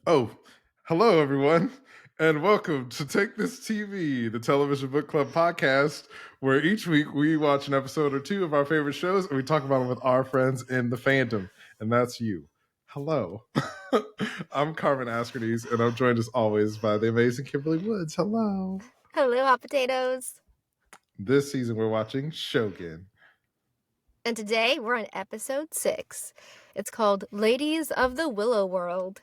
Oh, hello everyone, and welcome to Take This TV, the television book club podcast, where each week we watch an episode or two of our favorite shows and we talk about them with our friends in the fandom, and that's you. Hello, I'm Carmen Askerdes, and I'm joined as always by the amazing Kimberly Woods. Hello. Hello, hot potatoes. This season we're watching Shogun. And today we're on episode 6. It's called Ladies of the Willow World.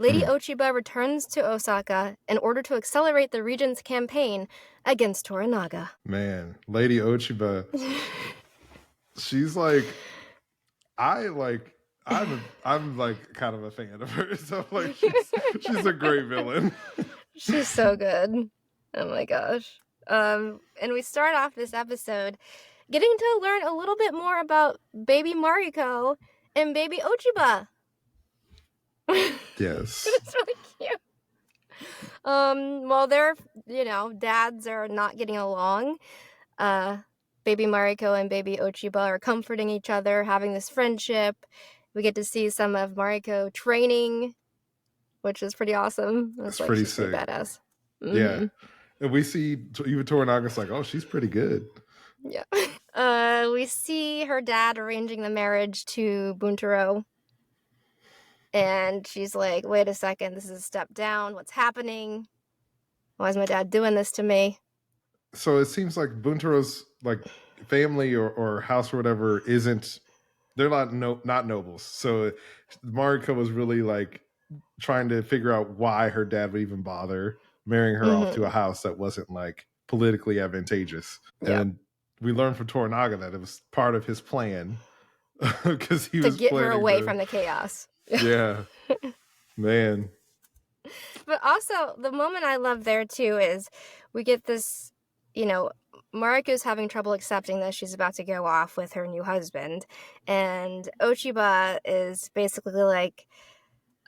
Lady Ochiba returns to Osaka in order to accelerate the region's campaign against Toranaga. Man, Lady Ochiba, she's like, I'm like kind of a fan of her. So like she's a great villain. She's so good. Oh my gosh. And we start off this episode getting to learn a little bit more about baby Mariko and baby Ochiba. Yes. It's really cute. While their, dads are not getting along, baby Mariko and baby Ochiba are comforting each other, having this friendship. We get to see some of Mariko training, which is pretty awesome. That's pretty she's sick. pretty badass. Mm-hmm. Yeah. And we see even Toranaga's like, oh, she's pretty good. Yeah. We see her dad arranging the marriage to Bunturo. And she's like, wait a second, this is a step down. What's happening? Why is my dad doing this to me? So it seems like Bunturo's like family or house or whatever they're not nobles. So Mariko was really like trying to figure out why her dad would even bother marrying her off to a house that wasn't like politically advantageous. Yeah. And we learned from Toranaga that it was part of his plan because he was to get her away from the chaos. Yeah. Man. But also, the moment I love there, too, is we get this, Mariko's having trouble accepting that she's about to go off with her new husband. And Ochiba is basically like,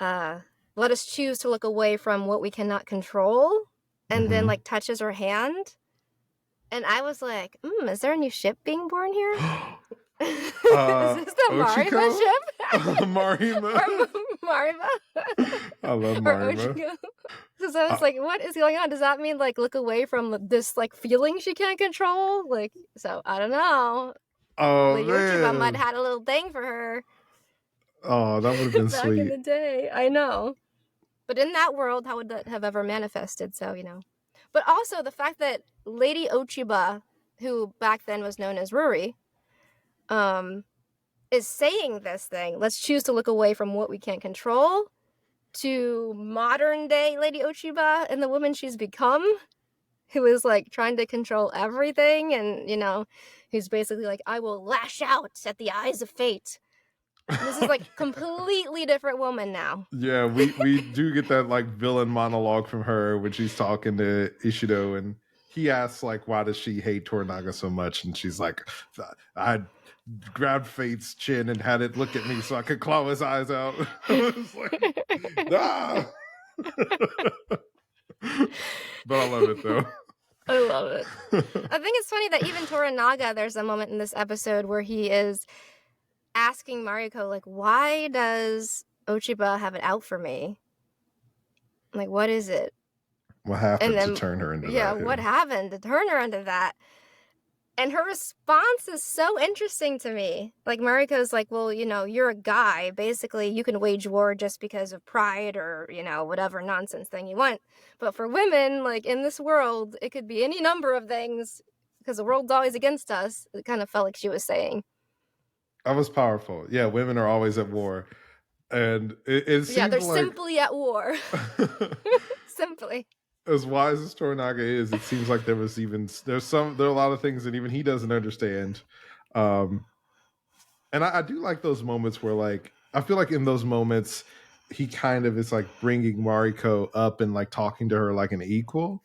let us choose to look away from what we cannot control. And then, like, touches her hand. And I was like, is there a new ship being born here? Is this the Marima ship? Marima? I love Marima. Because I was like, what is going on? Does that mean, like, look away from this, like, feeling she can't control? Like, so, I don't know. Oh, Lady Ochiba might have had a little thing for her. Oh, that would have been back sweet. In the day. I know. But in that world, how would that have ever manifested? So, But also, the fact that Lady Ochiba, who back then was known as Ruri, is saying this thing, let's choose to look away from what we can't control, to modern day Lady Ochiba and the woman she's become, who is like trying to control everything and, who's basically like, I will lash out at the eyes of fate. This is like completely different woman now. Yeah, we do get that like villain monologue from her when she's talking to Ishido, and he asks like, why does she hate Toranaga so much? And she's like, I grabbed Fate's chin and had it look at me so I could claw his eyes out. I was like, ah! But I love it though. I love it. I think it's funny that even Toranaga, there's a moment in this episode where he is asking Mariko, like, why does Ochiba have it out for me? Like, what is it? What happened to turn her into that? Yeah, what happened to turn her into that? And her response is so interesting to me. Like, Mariko's like, well, you're a guy. Basically, you can wage war just because of pride or, whatever nonsense thing you want. But for women, like, in this world, it could be any number of things because the world's always against us. It kind of felt like she was saying. That was powerful. Yeah, women are always at war. And it seems they're simply at war. Simply. As wise as Toranaga is, it seems like there are a lot of things that even he doesn't understand. And I do like those moments where, like, I feel like in those moments, he kind of is like bringing Mariko up and like talking to her like an equal.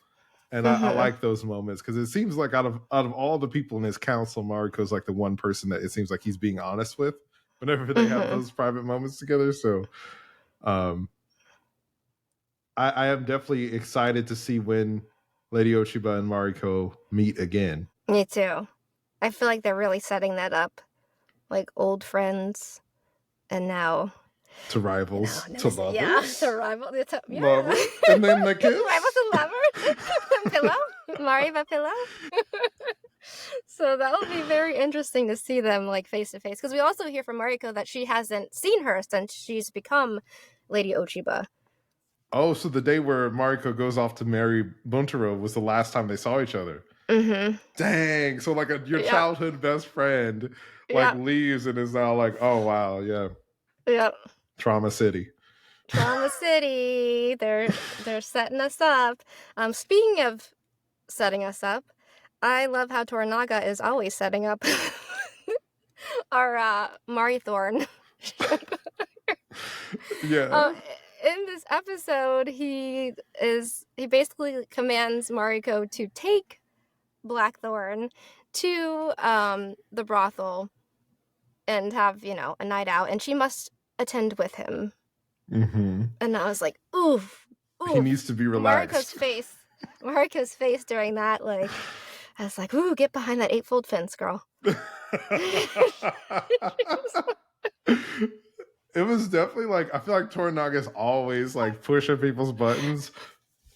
And I like those moments because it seems like out of all the people in his council, Mariko's like the one person that it seems like he's being honest with whenever they have those private moments together. So, I am definitely excited to see when Lady Ochiba and Mariko meet again. Me too. I feel like they're really setting that up, like old friends, and now To rivals, to lovers. Yeah, to rival. Yeah. Lovers. And then the kiss. Rivals and lovers. Pillow. Mariva pillow. So that'll be very interesting to see them like face to face. Because we also hear from Mariko that she hasn't seen her since she's become Lady Ochiba. Oh, so the day where Mariko goes off to marry Bunturo was the last time they saw each other. Mm-hmm. Dang. So like your childhood best friend leaves and is now like, oh wow, yeah. Yep. Trauma City. Trauma City. They're setting us up. Speaking of setting us up, I love how Toranaga is always setting up our Marithorn. Yeah. In this episode, he basically commands Mariko to take Blackthorn to the brothel and have, a night out, and she must attend with him. Mm-hmm. And I was like, oof. He needs to be relaxed. Mariko's face during that, like, I was like, ooh, get behind that 8-fold fence, girl. It was definitely like, I feel like Toranaga's always like pushing people's buttons.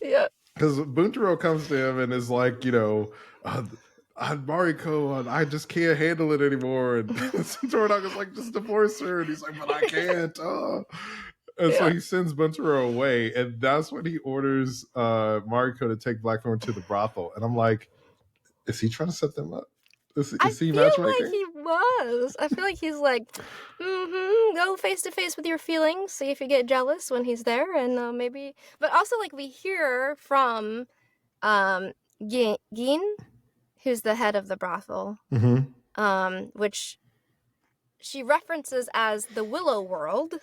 Yeah. Because Bunturo comes to him and is like, Mariko, I just can't handle it anymore. And Toranaga's like, just divorce her. And he's like, but I can't. And so he sends Bunturo away. And that's when he orders Mariko to take Blackthorn to the brothel. And I'm like, is he trying to set them up? Is he matchmaking? I feel like he was. I feel like he's like, go face to face with your feelings, see if you get jealous when he's there, and maybe. But also, like, we hear from Gin, who's the head of the brothel, which she references as the Willow World.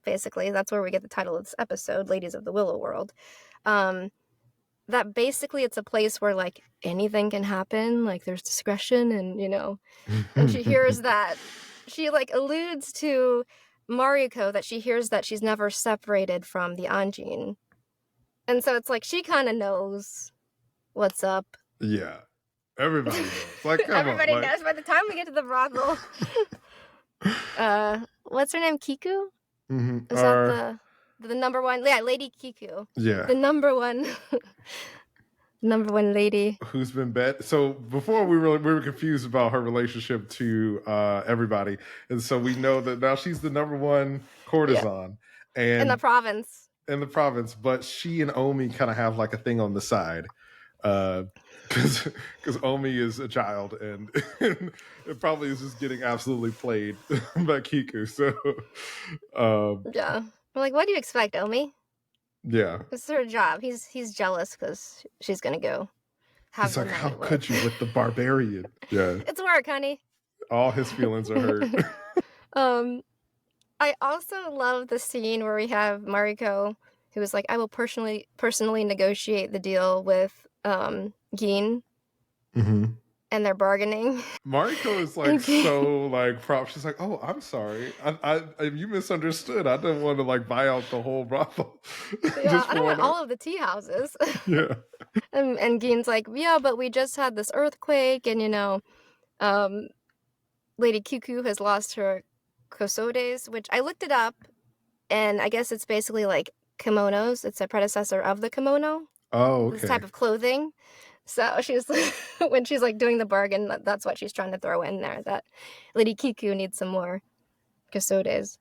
Basically, that's where we get the title of this episode, Ladies of the Willow World. That basically it's a place where like anything can happen, like there's discretion and and she hears that she like alludes to Mariko that she hears that she's never separated from the Anjin. And so it's like she kind of knows what's up. Yeah. Everybody knows. Like everybody knows by the time we get to the brothel. What's her name? Kiku? Mm-hmm. Is that the number one? Yeah, Lady Kiku. Yeah. The number one lady. Who's been bet. So before we were confused about her relationship to everybody. And so we know that now she's the number one courtesan. And in the province. But she and Omi kind of have like a thing on the side. Because Omi is a child and it probably is just getting absolutely played by Kiku. So yeah. I'm like, what do you expect, Omi? Yeah. It's her job. He's jealous because she's gonna go have He's like, how could you with the barbarian? Yeah. It's work, honey. All his feelings are hurt. I also love the scene where we have Mariko, who is like, I will personally negotiate the deal with Gin. Mm-hmm. And they're bargaining. Mariko is like so like prop. She's like, "Oh, I'm sorry. I you misunderstood. I didn't want to like buy out the whole brothel. Yeah, I don't want all of the tea houses." Yeah. And Gin's like, "Yeah, but we just had this earthquake, and Lady Kiku has lost her kosodes, which I looked it up, and I guess it's basically like kimonos. It's a predecessor of the kimono. Oh, okay. This type of clothing." So she's when she's like doing the bargain, that's what she's trying to throw in there. That Lady Kiku needs some more kosodes.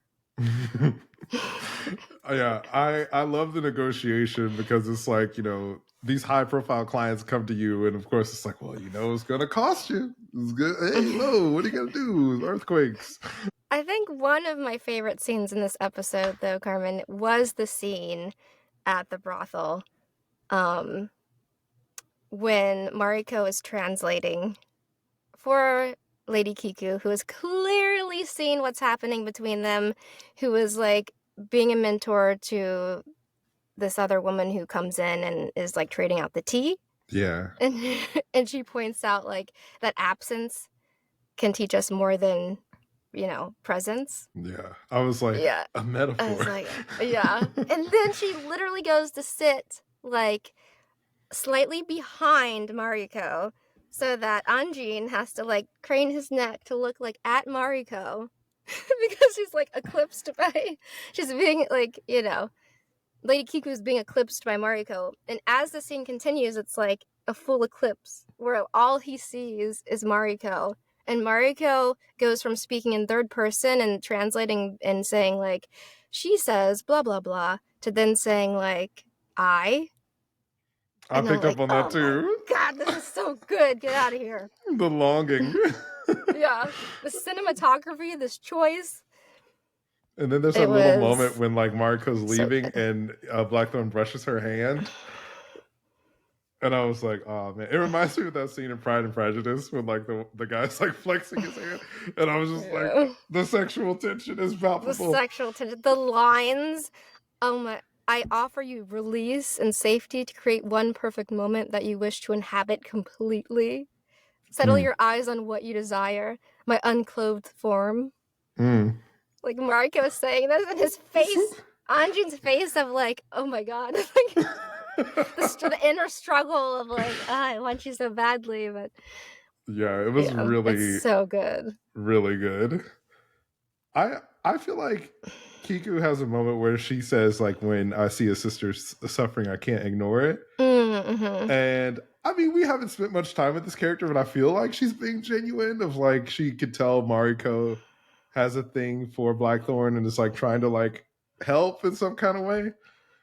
Yeah, I love the negotiation because it's like these high profile clients come to you, and of course it's like, well, it's gonna cost you. It's good. Hey, no, what are you gonna do? Earthquakes. I think one of my favorite scenes in this episode, though, Carmen, was the scene at the brothel. When Mariko is translating for Lady Kiku, who has clearly seen what's happening between them, who is like being a mentor to this other woman who comes in and is like trading out the tea. Yeah. And she points out like that absence can teach us more than, presence. Yeah. I was like, a metaphor. I was like, yeah. And then she literally goes to sit like slightly behind Mariko so that Anjin has to like crane his neck to look like at Mariko. because she's like eclipsed by, she's being like, you know, Lady Kiku's being eclipsed by Mariko. And as the scene continues, it's like a full eclipse where all he sees is Mariko. And Mariko goes from speaking in third person and translating and saying like, she says blah, blah, blah, to then saying like, I picked up on that oh too. God, this is so good. Get out of here. The longing. Yeah. The cinematography, this choice. And then there's a little moment when like Mariko's leaving and Blackthorn brushes her hand. And I was like, oh man. It reminds me of that scene in Pride and Prejudice when like the guy's like flexing his hand. And I was just like, the sexual tension is palpable. The sexual tension. The lines. Oh my. I offer you release and safety to create one perfect moment that you wish to inhabit completely. Settle your eyes on what you desire. My unclothed form. Like Mariko was saying this, and his face, Anjin's face of like, oh my God. Like, the inner struggle of like, I want you so badly, but yeah, it was really so good, really good. I feel like Kiku has a moment where she says like, when I see a sister suffering, I can't ignore it. And I mean, we haven't spent much time with this character, but I feel like she's being genuine. Of like, she could tell Mariko has a thing for Blackthorn and is like trying to like help in some kind of way.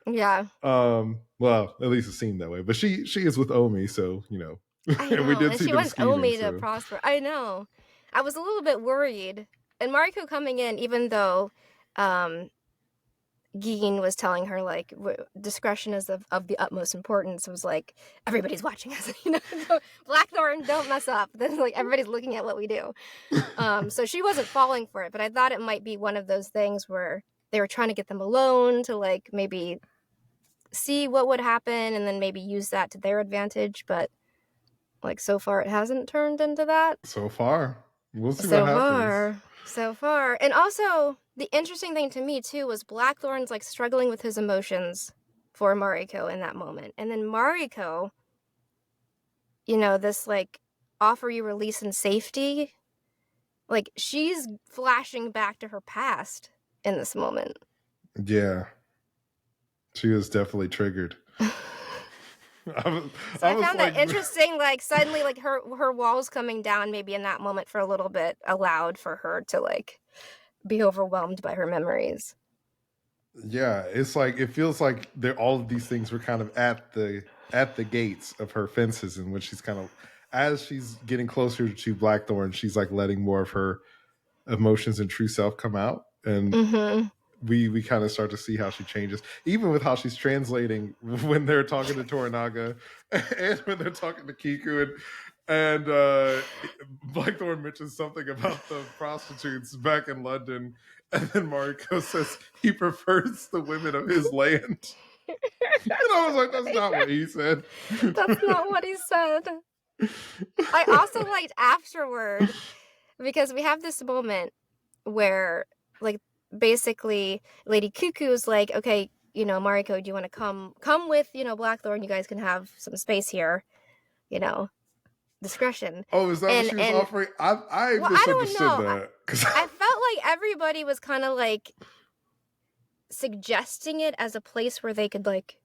Yeah. Well, at least it seemed that way. But she is with Omi, so you know. I know. And we did see she them wants scheming, Omi to prosper. I know. I was a little bit worried. And Mariko coming in, even though Gin was telling her like discretion is of the utmost importance, it was like, everybody's watching us, you know. Blackthorn, don't mess up. Then like everybody's looking at what we do. So she wasn't falling for it, but I thought it might be one of those things where they were trying to get them alone to like maybe see what would happen and then maybe use that to their advantage. But like so far it hasn't turned into that. So far. We'll see what happens. So far. And also, the interesting thing to me, too, was Blackthorn's, like, struggling with his emotions for Mariko in that moment. And then Mariko, you know, this, like, offer you release and safety, like, she's flashing back to her past in this moment. Yeah. She was definitely triggered. I found that interesting, like, suddenly, like, her walls coming down maybe in that moment for a little bit allowed for her to, like, be overwhelmed by her memories. Yeah, it's like, it feels like all of these things were kind of at the gates of her fences, and when she's kind of, as she's getting closer to Blackthorn, she's, like, letting more of her emotions and true self come out, and we kind of start to see how she changes, even with how she's translating when they're talking to Toranaga and when they're talking to Kiku, and Blackthorn mentions something about the prostitutes back in London, and then Mariko says he prefers the women of his land. And I was like, that's not what he said. That's not what he said. I also liked afterward, because we have this moment where, like, basically Lady Cuckoo's like, okay, you know, Mariko, do you want to come with, you know, Blackthorn? You guys can have some space here, you know, discretion. Oh, is that what she was offering? I misunderstood that. I felt like everybody was kind of like suggesting it as a place where they could, like,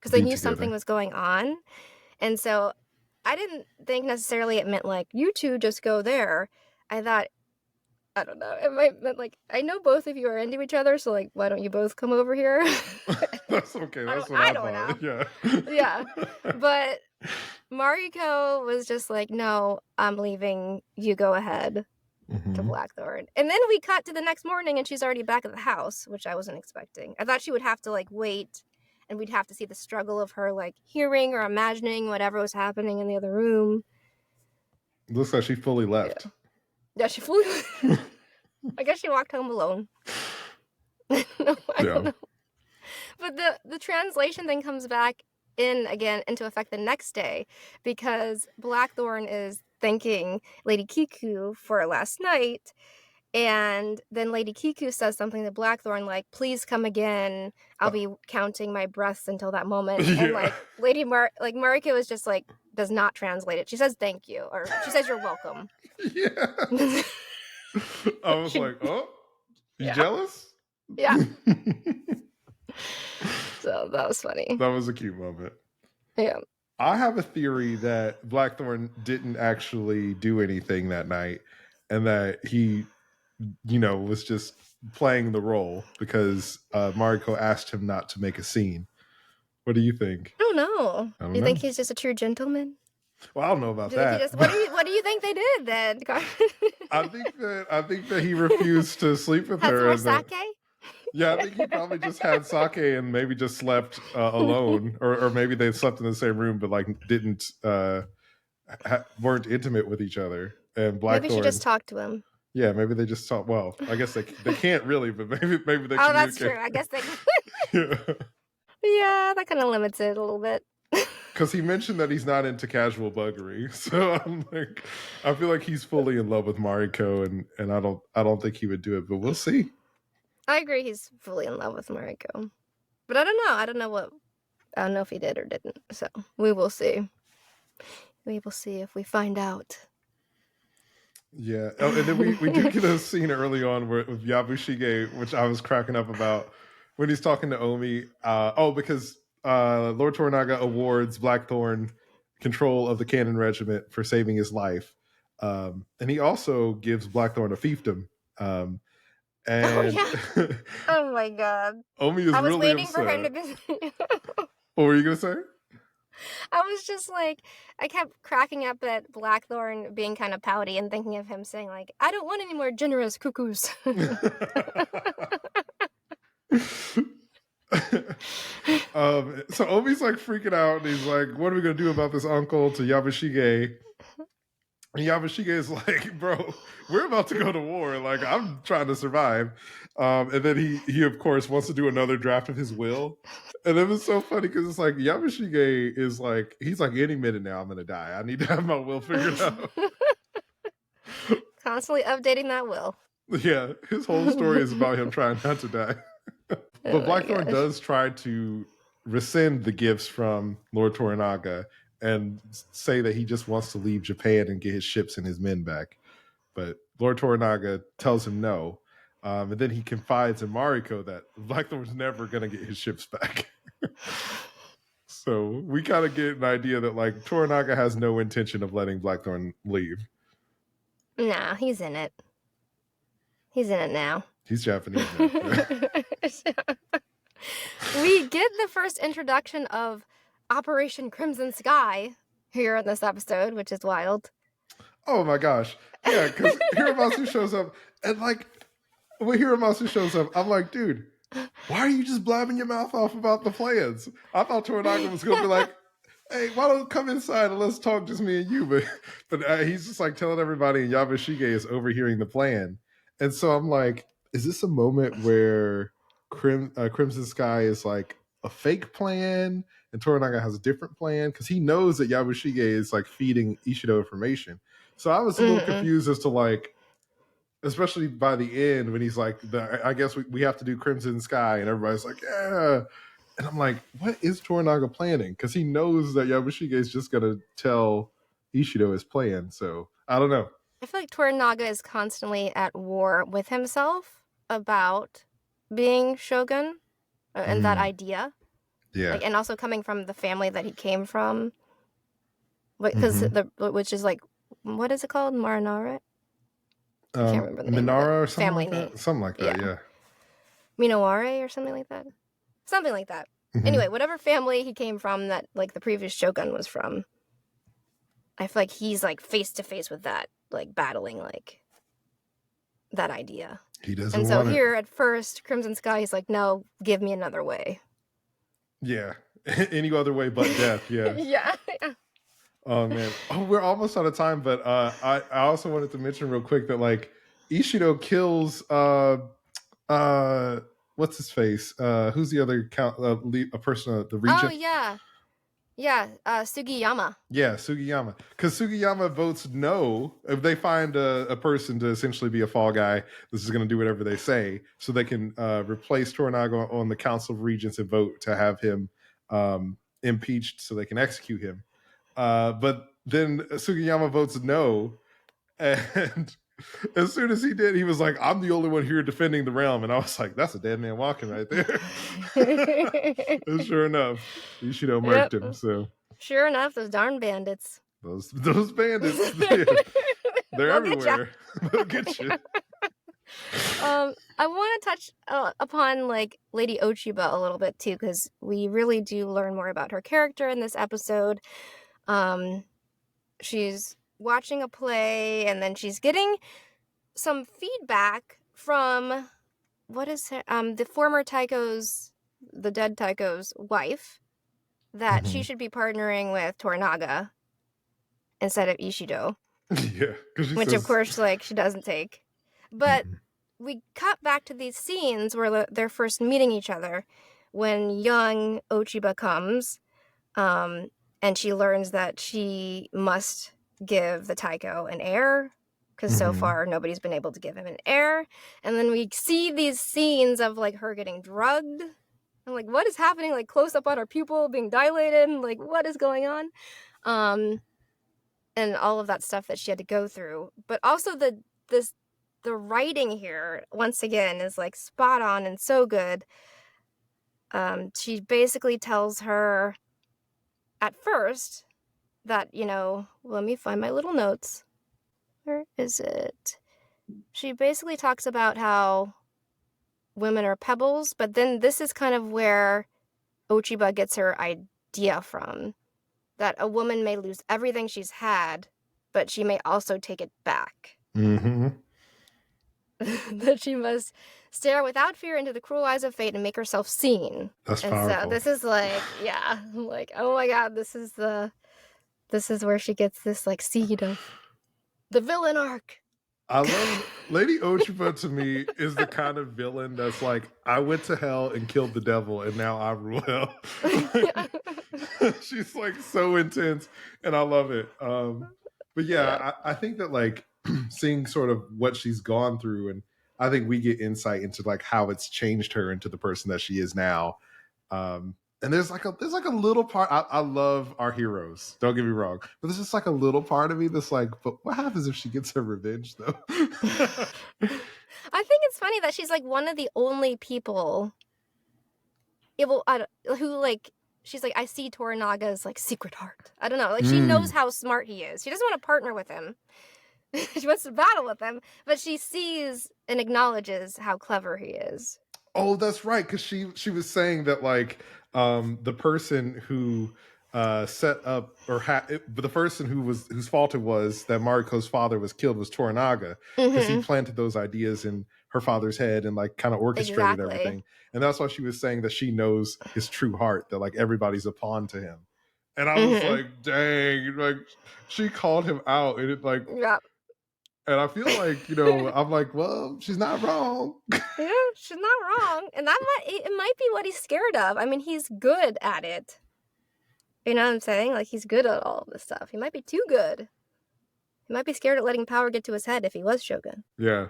because they knew something was going on. And so I didn't think necessarily it meant like, you two just go there. I thought, I don't know, it might meant like, I know both of you are into each other, so like, why don't you both come over here? That's okay. That's what I thought. Know. Yeah. But Mariko was just like, no, I'm leaving. You go ahead to Blackthorn. And then we cut to the next morning and she's already back at the house, which I wasn't expecting. I thought she would have to like wait and we'd have to see the struggle of her like hearing or imagining whatever was happening in the other room. Looks like she fully left. Yeah, she fully I guess she walked home alone. I don't know. But the translation thing comes back in again into effect the next day because Blackthorn is thanking Lady Kiku for last night, and then Lady Kiku says something to Blackthorn like, please come again, I'll be counting my breaths until that moment. And like Mariko is just like, does not translate it. She says thank you, or she says you're welcome. Yeah. I was like, oh, You jealous? Yeah. So that was funny. That was a cute moment. Yeah. I have a theory that Blackthorn didn't actually do anything that night and that he, was just playing the role because Mariko asked him not to make a scene. What do you think? I don't know. I don't You know. think he's just a true gentleman? Well, I don't know about that. What do you think they did then? I think that he refused to sleep with her. Had some more sake? Yeah, I think he probably just had sake and maybe just slept alone, or maybe they slept in the same room, but like didn't weren't intimate with each other. And Blackthorn, maybe she just talked to him. Yeah, maybe they just talk. Well, I guess they can't really, but maybe they. Oh, that's true. I guess they. Yeah, that kind of limits it a little bit. Because he mentioned that he's not into casual buggery, so I'm like, I feel like he's fully in love with Mariko, and I don't think he would do it, but we'll see. I agree, he's fully in love with Mariko, but I don't know. I don't know if he did or didn't. So we will see. We will see if we find out. Yeah. Oh, and then we do get a scene early on with Yabushige, which I was cracking up about when he's talking to Omi. Because Lord Toranaga awards Blackthorn control of the Cannon Regiment for saving his life. And he also gives Blackthorn a fiefdom. And oh my god. Omi is really waiting upset. for him to be What were you gonna say? I was just like, I kept cracking up at Blackthorn being kind of pouty and thinking of him saying like, I don't want any more generous cuckoos. So Omi's like freaking out and he's like, what are we gonna do about this uncle to Yabushige? And Yabushige is like, bro, we're about to go to war. Like, I'm trying to survive. And then he of course wants to do another draft of his will. And it was so funny because it's like Yabushige is like, he's like, any minute now I'm gonna die. I need to have my will figured out. Constantly updating that will. Yeah, his whole story is about him trying not to die. But Blackthorn does try to rescind the gifts from Lord Toranaga and say that he just wants to leave Japan and get his ships and his men back. But Lord Toranaga tells him no. And then he confides in Mariko that Blackthorn's never going to get his ships back. So we kind of get an idea that like Toranaga has no intention of letting Blackthorn leave. Nah, he's in it. He's in it now. He's Japanese now. We get the first introduction of Operation Crimson Sky here in this episode, which is wild. Oh my gosh. Yeah, because Hiramasu shows up and like when Hiramasu shows up, I'm like, dude, why are you just blabbing your mouth off about the plans? I thought Toranaga was gonna be like, hey, why don't you come inside and let's talk, just me and you? But he's just like telling everybody, and Yabushige is overhearing the plan. And so I'm like, is this a moment where Crimson Sky is like a fake plan and Toranaga has a different plan? Because he knows that Yabushige is like feeding Ishido information. So I was a little confused as to like, especially by the end when he's like, I guess we have to do Crimson Sky, and everybody's like, yeah. And I'm like, what is Toranaga planning? Because he knows that Yabushige is just going to tell Ishido his plan. So I don't know. I feel like Toranaga is constantly at war with himself about being Shogun and that idea. Yeah. Like, and also coming from the family that he came from. Because which is like, what is it called? Marinara? I can't remember the name. Minara or something family like that? name. Something like that, yeah. Minoware or something like that? Something like that. Anyway, whatever family he came from that like the previous Shogun was from, I feel like he's like face to face with that, like battling like that idea. He doesn't and so want here at first, Crimson Sky, he's like, no, give me another way. Yeah. Any other way but death, yeah. Yeah. Oh man. Oh, we're almost out of time, but I also wanted to mention real quick that like Ishido kills what's his face? Who's the other a person of the regent? Oh yeah. Yeah, Sugiyama. Yeah, Sugiyama. Because Sugiyama votes no. If they find a person to essentially be a fall guy, this is going to do whatever they say, so they can replace Toranaga on the Council of Regents and vote to have him impeached so they can execute him. But then Sugiyama votes no, and As soon as he did, he was like, I'm the only one here defending the realm. And I was like, that's a dead man walking right there. And sure enough, Ishido murked him. So sure enough, those darn bandits. Those bandits, they're everywhere. They'll get you. I want to touch upon like Lady Ochiba a little bit too, because we really do learn more about her character in this episode. She's watching a play, and then she's getting some feedback from the former Taiko's, the dead Taiko's wife, that she should be partnering with Toranaga instead of Ishido. Yeah, which of course, like, she doesn't take. But we cut back to these scenes where they're first meeting each other, when young Ochiba comes, and she learns that she must give the Taiko an heir, because so far nobody's been able to give him an heir. And then we see these scenes of like her getting drugged. I'm like, what is happening? Like, close up on her pupil being dilated, and like, what is going on? And all of that stuff that she had to go through. But also the writing here, once again, is like spot on and so good. She basically tells her at first that, let me find my little notes. Where is it? She basically talks about how women are pebbles, but then this is kind of where Ochiba gets her idea from. That a woman may lose everything she's had, but she may also take it back. That she must stare without fear into the cruel eyes of fate and make herself seen. That's powerful. So this is like, like, oh my god, this is where she gets this like seed of the villain arc. I love Lady Ochiba. To me, is the kind of villain that's like, I went to hell and killed the devil, and now I rule hell. She's like so intense, and I love it. But I think that like seeing sort of what she's gone through, and I think we get insight into like how it's changed her into the person that she is now. And there's like a little part. I love our heroes. Don't get me wrong, but there's just like a little part of me that's like, but what happens if she gets her revenge though? I think it's funny that she's like one of the only people who like, she's like, I see Toranaga's like secret heart. I don't know, like she knows how smart he is. She doesn't want to partner with him. She wants to battle with him, but she sees and acknowledges how clever he is. Oh, that's right, because she was saying that like the person who set up the person whose fault it was that Mariko's father was killed was Toranaga, because he planted those ideas in her father's head and like kind of orchestrated everything. And that's why she was saying that she knows his true heart, that like everybody's a pawn to him. And I was like, dang, like she called him out, and it like, and I feel like, I'm like, well, she's not wrong. Yeah, she's not wrong. And it might be what he's scared of. I mean, he's good at it. You know what I'm saying? Like, he's good at all of this stuff. He might be too good. He might be scared of letting power get to his head if he was Shogun. Yeah.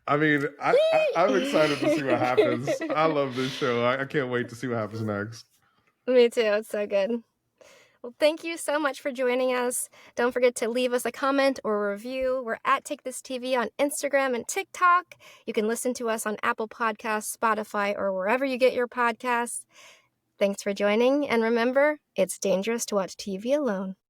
I mean, I'm excited to see what happens. I love this show. I can't wait to see what happens next. Me too. It's so good. Well, thank you so much for joining us. Don't forget to leave us a comment or a review. We're at Take This TV on Instagram and TikTok. You can listen to us on Apple Podcasts, Spotify, or wherever you get your podcasts. Thanks for joining, and remember, it's dangerous to watch TV alone.